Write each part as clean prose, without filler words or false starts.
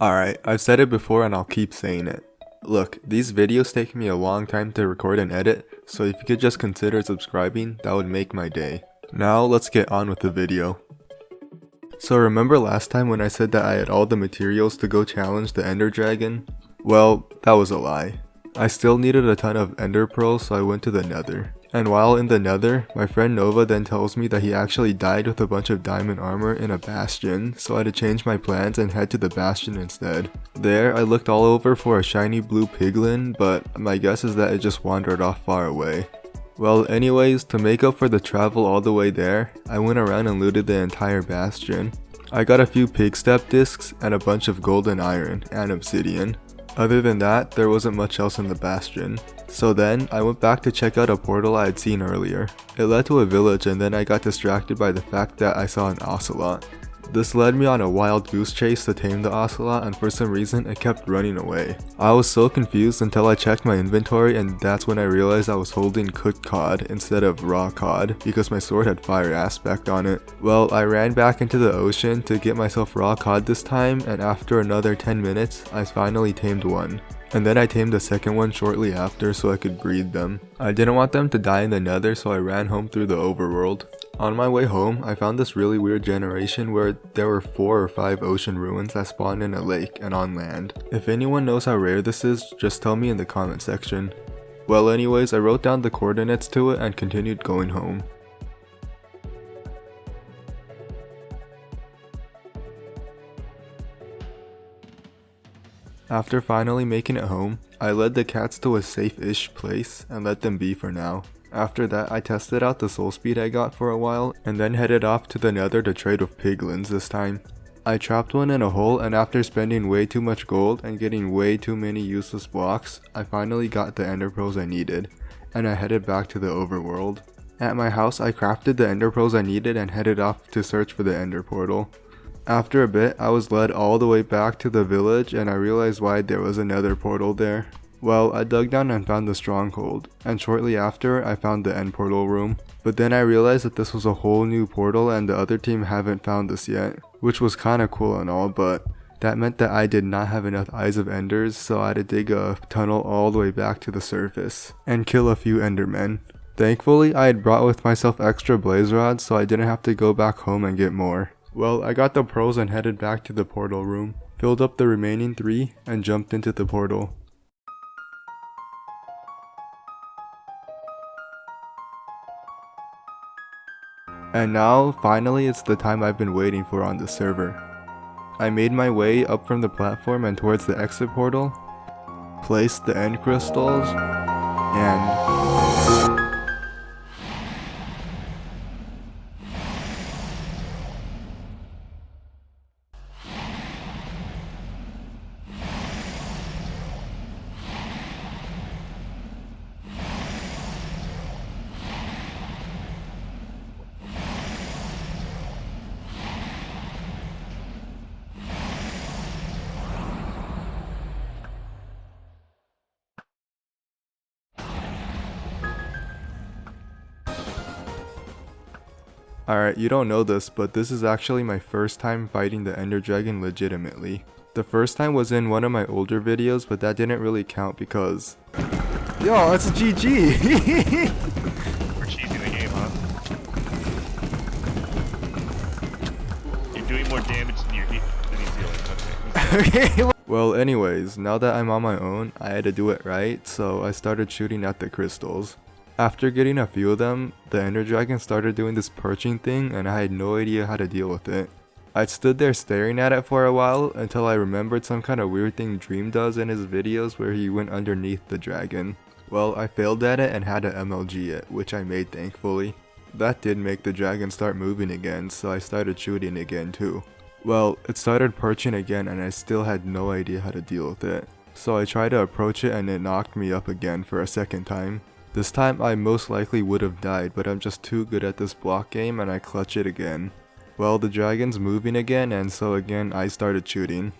Alright, I've said it before and I'll keep saying it. Look, these videos take me a long time to record and edit, so if you could just consider subscribing, that would make my day. Now let's get on with the video. So remember last time when I said that I had all the materials to go challenge the Ender Dragon? Well, that was a lie. I still needed a ton of Ender Pearls, so I went to the Nether. And while in the Nether, my friend Nova then tells me that he actually died with a bunch of diamond armor in a bastion, so I had to change my plans and head to the bastion instead. There, I looked all over for a shiny blue piglin, but my guess is that it just wandered off far away. Well, anyways, to make up for the travel all the way there, I went around and looted the entire bastion. I got a few pig step discs and a bunch of golden iron and obsidian. Other than that, there wasn't much else in the bastion. So then, I went back to check out a portal I had seen earlier. It led to a village and then I got distracted by the fact that I saw an ocelot. This led me on a wild goose chase to tame the ocelot, and for some reason it kept running away. I was so confused until I checked my inventory, and that's when I realized I was holding cooked cod instead of raw cod because my sword had fire aspect on it. Well, I ran back into the ocean to get myself raw cod this time, and after another 10 minutes, I finally tamed one. And then I tamed the second one shortly after so I could breed them. I didn't want them to die in the Nether, so I ran home through the overworld. On my way home, I found this really weird generation where there were 4 or 5 ocean ruins that spawned in a lake and on land. If anyone knows how rare this is, just tell me in the comment section. Well anyways, I wrote down the coordinates to it and continued going home. After finally making it home, I led the cats to a safe-ish place and let them be for now. After that, I tested out the soul speed I got for a while and then headed off to the Nether to trade with piglins this time. I trapped one in a hole, and after spending way too much gold and getting way too many useless blocks, I finally got the ender pearls I needed, and I headed back to the overworld. At my house, I crafted the ender pearls I needed and headed off to search for the ender portal. After a bit, I was led all the way back to the village and I realized why there was another portal there. Well, I dug down and found the stronghold, and shortly after, I found the end portal room. But then I realized that this was a whole new portal and the other team haven't found this yet, which was kinda cool and all, but that meant that I did not have enough eyes of enders, so I had to dig a tunnel all the way back to the surface, and kill a few endermen. Thankfully, I had brought with myself extra blaze rods so I didn't have to go back home and get more. Well, I got the pearls and headed back to the portal room, filled up the remaining 3, and jumped into the portal. And now, finally, it's the time I've been waiting for on the server. I made my way up from the platform and towards the exit portal, placed the end crystals, and... Alright, you don't know this, but this is actually my first time fighting the Ender Dragon legitimately. The first time was in one of my older videos, but that didn't really count because... Yo, that's a GG! We're cheesing the game, huh? You're doing more damage than he's dealing. Okay. Well anyways, now that I'm on my own, I had to do it right, so I started shooting at the crystals. After getting a few of them, the Ender Dragon started doing this perching thing and I had no idea how to deal with it. I stood there staring at it for a while until I remembered some kind of weird thing Dream does in his videos where he went underneath the dragon. Well, I failed at it and had to MLG it, which I made thankfully. That did make the dragon start moving again, so I started shooting again too. Well, it started perching again and I still had no idea how to deal with it. So I tried to approach it and it knocked me up again for a second time. This time I most likely would have died, but I'm just too good at this block game and I clutch it again. Well, the dragon's moving again, and so again I started shooting.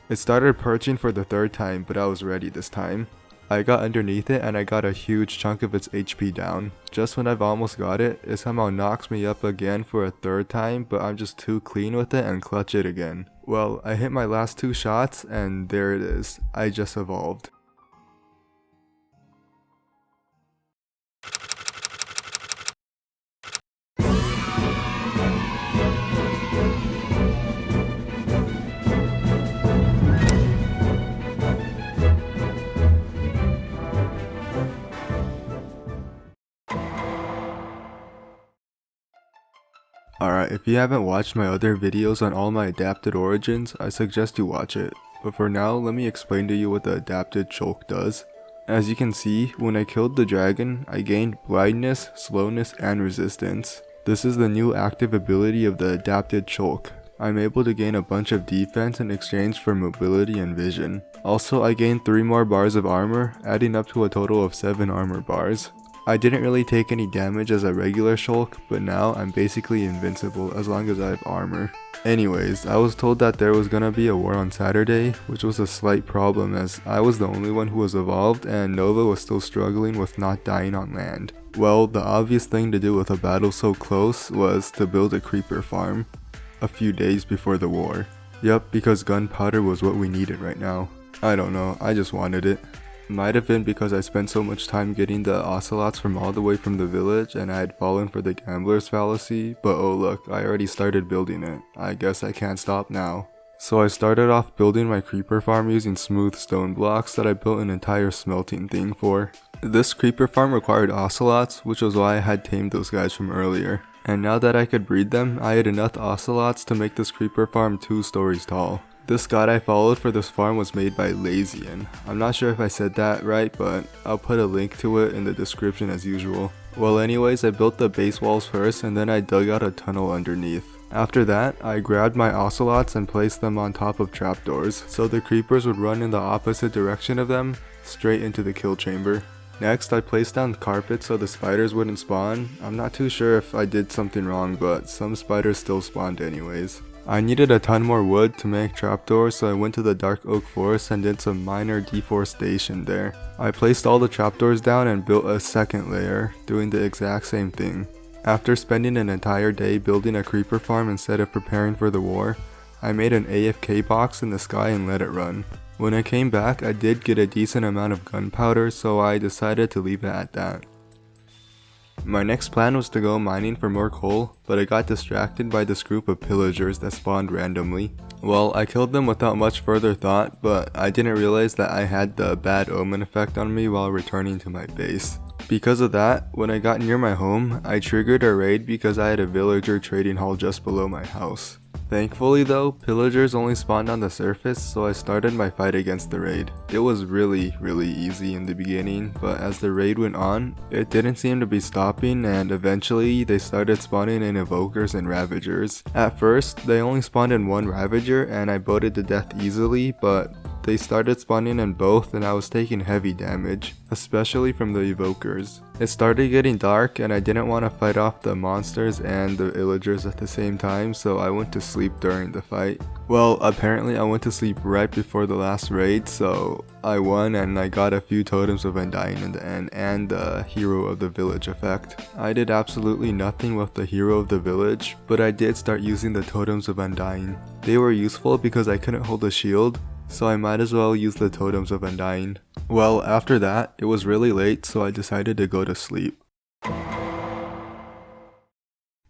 It started perching for the 3rd time, but I was ready this time. I got underneath it and I got a huge chunk of its HP down. Just when I've almost got it, it somehow knocks me up again for a 3rd time, but I'm just too clean with it and clutch it again. Well, I hit my last 2 shots and there it is. I just evolved. Alright, if you haven't watched my other videos on all my adapted origins, I suggest you watch it. But for now, let me explain to you what the adapted choke does. As you can see, when I killed the dragon, I gained blindness, slowness, and resistance. This is the new active ability of the adapted choke. I'm able to gain a bunch of defense in exchange for mobility and vision. Also, I gained 3 more bars of armor, adding up to a total of 7 armor bars. I didn't really take any damage as a regular shulk, but now I'm basically invincible as long as I have armor. Anyways, I was told that there was gonna be a war on Saturday, which was a slight problem as I was the only one who was evolved and Nova was still struggling with not dying on land. Well, the obvious thing to do with a battle so close was to build a creeper farm a few days before the war. Yup, because gunpowder was what we needed right now. I don't know, I just wanted it. Might have been because I spent so much time getting the ocelots from all the way from the village and I had fallen for the gambler's fallacy, but oh look, I already started building it. I guess I can't stop now. So I started off building my creeper farm using smooth stone blocks that I built an entire smelting thing for. This creeper farm required ocelots, which was why I had tamed those guys from earlier. And now that I could breed them, I had enough ocelots to make this creeper farm 2 stories tall. This god I followed for this farm was made by Lazian. I'm not sure if I said that right, but I'll put a link to it in the description as usual. Well anyways, I built the base walls first and then I dug out a tunnel underneath. After that, I grabbed my ocelots and placed them on top of trapdoors, so the creepers would run in the opposite direction of them, straight into the kill chamber. Next, I placed down carpets so the spiders wouldn't spawn. I'm not too sure if I did something wrong, but some spiders still spawned anyways. I needed a ton more wood to make trapdoors, so I went to the dark oak forest and did some minor deforestation there. I placed all the trapdoors down and built a second layer, doing the exact same thing. After spending an entire day building a creeper farm instead of preparing for the war, I made an AFK box in the sky and let it run. When I came back, I did get a decent amount of gunpowder, so I decided to leave it at that. My next plan was to go mining for more coal, but I got distracted by this group of pillagers that spawned randomly. Well, I killed them without much further thought, but I didn't realize that I had the bad omen effect on me while returning to my base. Because of that, when I got near my home, I triggered a raid because I had a villager trading hall just below my house. Thankfully though, pillagers only spawned on the surface, so I started my fight against the raid. It was really easy in the beginning, but as the raid went on, it didn't seem to be stopping and eventually they started spawning in evokers and ravagers. At first, they only spawned in one ravager and I boated to death easily, but they started spawning in both and I was taking heavy damage, especially from the evokers. It started getting dark and I didn't want to fight off the monsters and the villagers at the same time, so I went to sleep during the fight. Well, apparently I went to sleep right before the last raid, so I won and I got a few totems of Undying in the end and the hero of the village effect. I did absolutely nothing with the hero of the village, but I did start using the totems of Undying. They were useful because I couldn't hold a shield, so I might as well use the totems of Undying. Well, after that, it was really late, so I decided to go to sleep.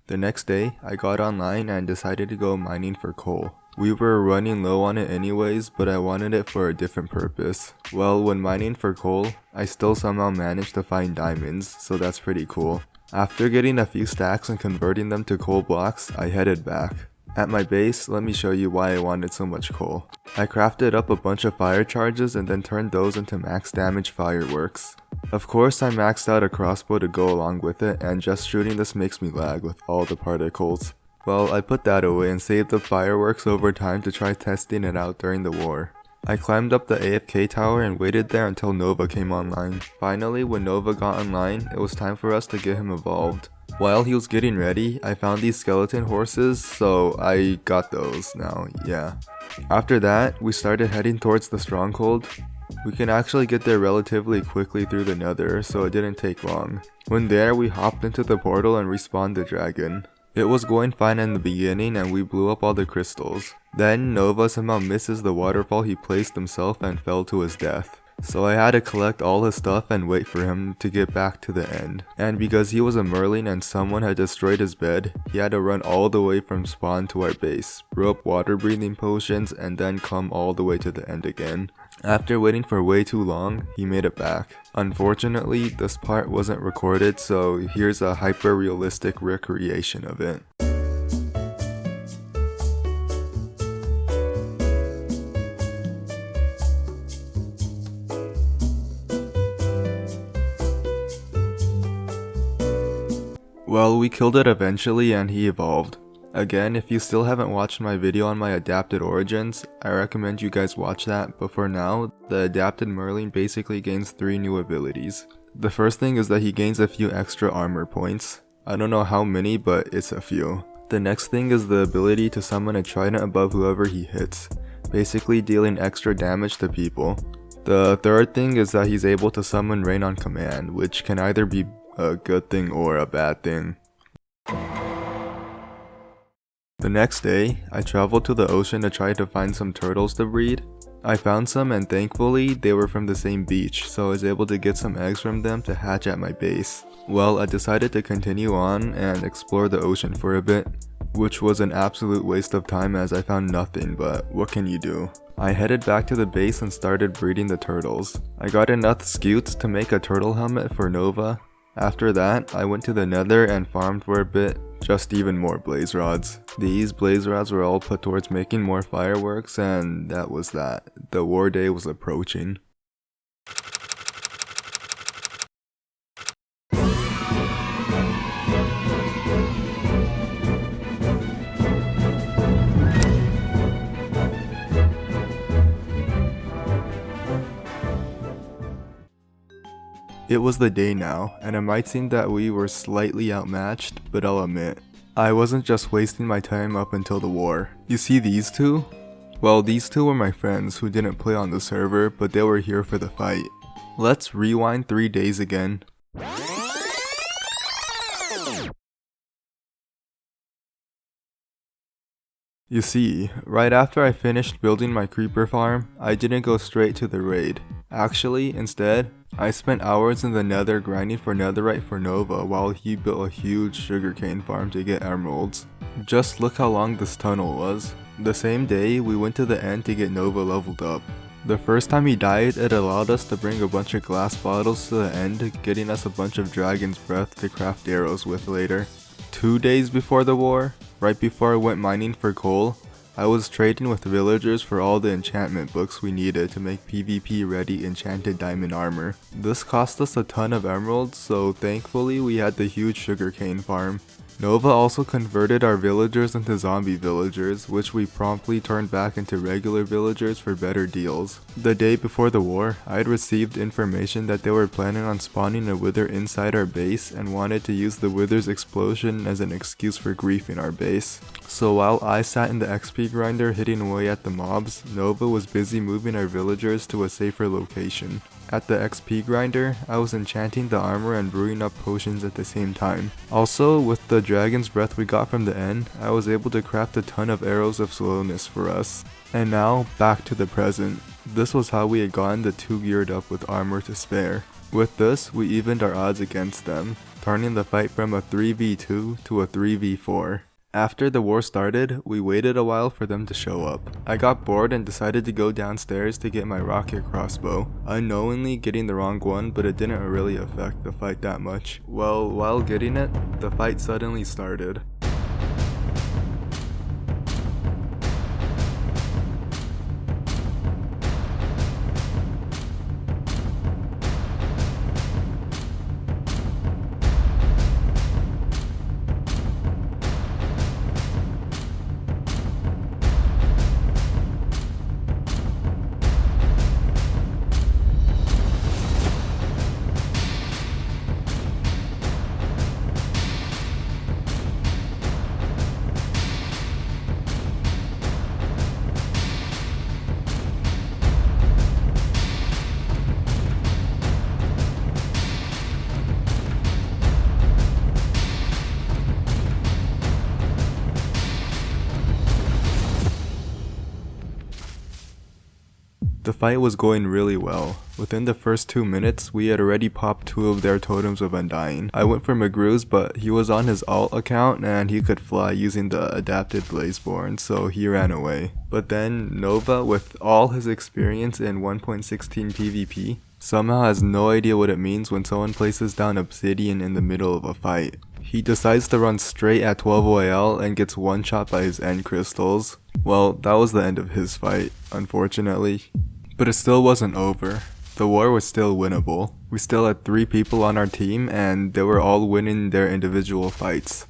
The next day, I got online and decided to go mining for coal. We were running low on it anyways, but I wanted it for a different purpose. Well, when mining for coal, I still somehow managed to find diamonds, so that's pretty cool. After getting a few stacks and converting them to coal blocks, I headed back. At my base, let me show you why I wanted so much coal. I crafted up a bunch of fire charges and then turned those into max damage fireworks. Of course, I maxed out a crossbow to go along with it, and just shooting this makes me lag with all the particles. Well, I put that away and saved up fireworks over time to try testing it out during the war. I climbed up the AFK tower and waited there until Nova came online. Finally, when Nova got online, it was time for us to get him evolved. While he was getting ready, I found these skeleton horses, so I got those now, yeah. After that, we started heading towards the stronghold. We can actually get there relatively quickly through the nether, so it didn't take long. When there, we hopped into the portal and respawned the dragon. It was going fine in the beginning and we blew up all the crystals. Then Nova somehow misses the waterfall he placed himself and fell to his death. So I had to collect all his stuff and wait for him to get back to the end. And because he was a Merlin and someone had destroyed his bed, he had to run all the way from spawn to our base, brew up water breathing potions, and then come all the way to the end again. After waiting for way too long, he made it back. Unfortunately, this part wasn't recorded, so here's a hyper-realistic recreation of it. Well, we killed it eventually and he evolved. Again, if you still haven't watched my video on my adapted origins, I recommend you guys watch that, but for now, the adapted Merlin basically gains 3 new abilities. The first thing is that he gains a few extra armor points. I don't know how many, but it's a few. The next thing is the ability to summon a trident above whoever he hits, basically dealing extra damage to people. The third thing is that he's able to summon rain on command, which can either be a good thing or a bad thing. The next day, I traveled to the ocean to try to find some turtles to breed. I found some and thankfully they were from the same beach, so I was able to get some eggs from them to hatch at my base. Well, I decided to continue on and explore the ocean for a bit, which was an absolute waste of time as I found nothing, but what can you do? I headed back to the base and started breeding the turtles. I got enough scutes to make a turtle helmet for Nova. After that, I went to the nether and farmed for a bit, just even more blaze rods. These blaze rods were all put towards making more fireworks, and that was that. The war day was approaching. It was the day now, and it might seem that we were slightly outmatched, but I'll admit, I wasn't just wasting my time up until the war. You see these two? Well, these two were my friends who didn't play on the server, but they were here for the fight. Let's rewind 3 days again. You see, right after I finished building my creeper farm, I didn't go straight to the raid. Actually, instead, I spent hours in the nether grinding for netherite for Nova while he built a huge sugarcane farm to get emeralds. Just look how long this tunnel was. The same day, we went to the end to get Nova leveled up. The first time he died, it allowed us to bring a bunch of glass bottles to the end, getting us a bunch of dragon's breath to craft arrows with later. 2 days before the war, right before I went mining for coal, I was trading with villagers for all the enchantment books we needed to make PvP ready enchanted diamond armor. This cost us a ton of emeralds, so thankfully we had the huge sugarcane farm. Nova also converted our villagers into zombie villagers, which we promptly turned back into regular villagers for better deals. The day before the war, I had received information that they were planning on spawning a wither inside our base and wanted to use the wither's explosion as an excuse for griefing our base. So while I sat in the XP grinder hitting away at the mobs, Nova was busy moving our villagers to a safer location. At the XP grinder, I was enchanting the armor and brewing up potions at the same time. Also, with the dragon's breath we got from the end, I was able to craft a ton of arrows of slowness for us. And now, back to the present. This was how we had gotten the 2 geared up with armor to spare. With this, we evened our odds against them, turning the fight from a 3v2 to a 3v4. After the war started, we waited a while for them to show up. I got bored and decided to go downstairs to get my rocket crossbow, unknowingly getting the wrong one, but it didn't really affect the fight that much. Well, while getting it, the fight suddenly started. fight was going really well. Within the first 2 minutes, we had already popped 2 of their totems of undying. I went for McGrew's, but he was on his alt account and he could fly using the adapted Blazeborn, so he ran away. But then Nova, with all his experience in 1.16 PvP, somehow has no idea what it means when someone places down obsidian in the middle of a fight. He decides to run straight at 12 OAL and gets one shot by his end crystals. Well, that was the end of his fight, unfortunately. But it still wasn't over. The war was still winnable. We still had 3 people on our team and they were all winning their individual fights.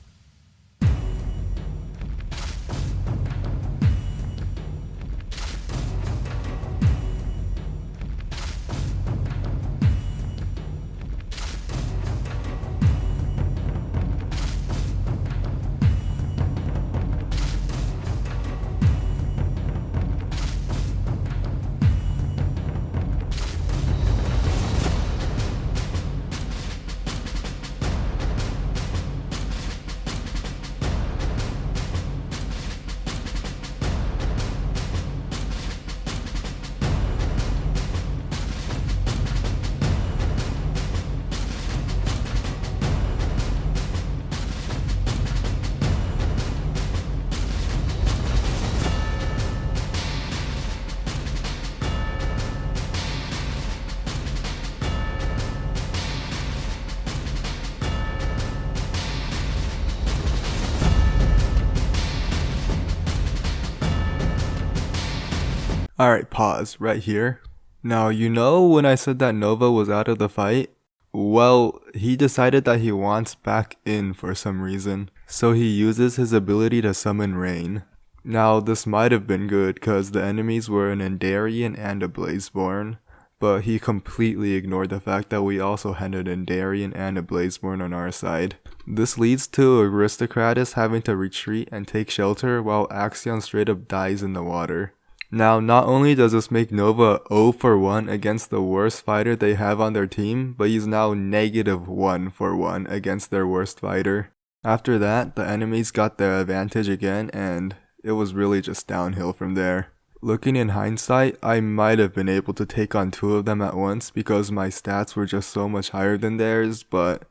Alright, pause right here. Now, you know when I said that Nova was out of the fight? Well, he decided that he wants back in for some reason, so he uses his ability to summon rain. Now, this might have been good cause the enemies were an Endarian and a Blazeborn, but he completely ignored the fact that we also had an Endarian and a Blazeborn on our side. This leads to Aristocratus having to retreat and take shelter while Axion straight up dies in the water. Now, not only does this make Nova 0 for 1 against the worst fighter they have on their team, but he's now -1 for 1 against their worst fighter. After that, the enemies got the advantage again and it was really just downhill from there. Looking in hindsight, I might have been able to take on 2 of them at once because my stats were just so much higher than theirs, but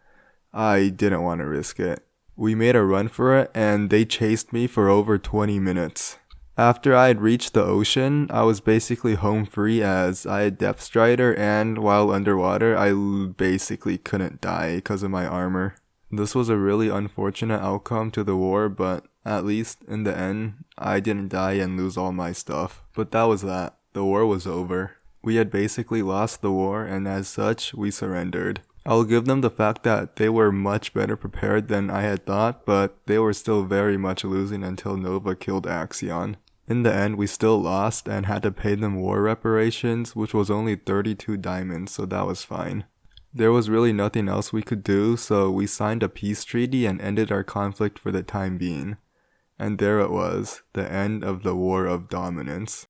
I didn't want to risk it. We made a run for it and they chased me for over 20 minutes. After I had reached the ocean, I was basically home free as I had Depth Strider and while underwater I basically couldn't die because of my armor. This was a really unfortunate outcome to the war, but at least in the end, I didn't die and lose all my stuff. But that was that. The war was over. We had basically lost the war and as such, we surrendered. I'll give them the fact that they were much better prepared than I had thought, but they were still very much losing until Nova killed Axion. In the end, we still lost and had to pay them war reparations, which was only 32 diamonds, so that was fine. There was really nothing else we could do, so we signed a peace treaty and ended our conflict for the time being. And there it was, the end of the War of Dominance.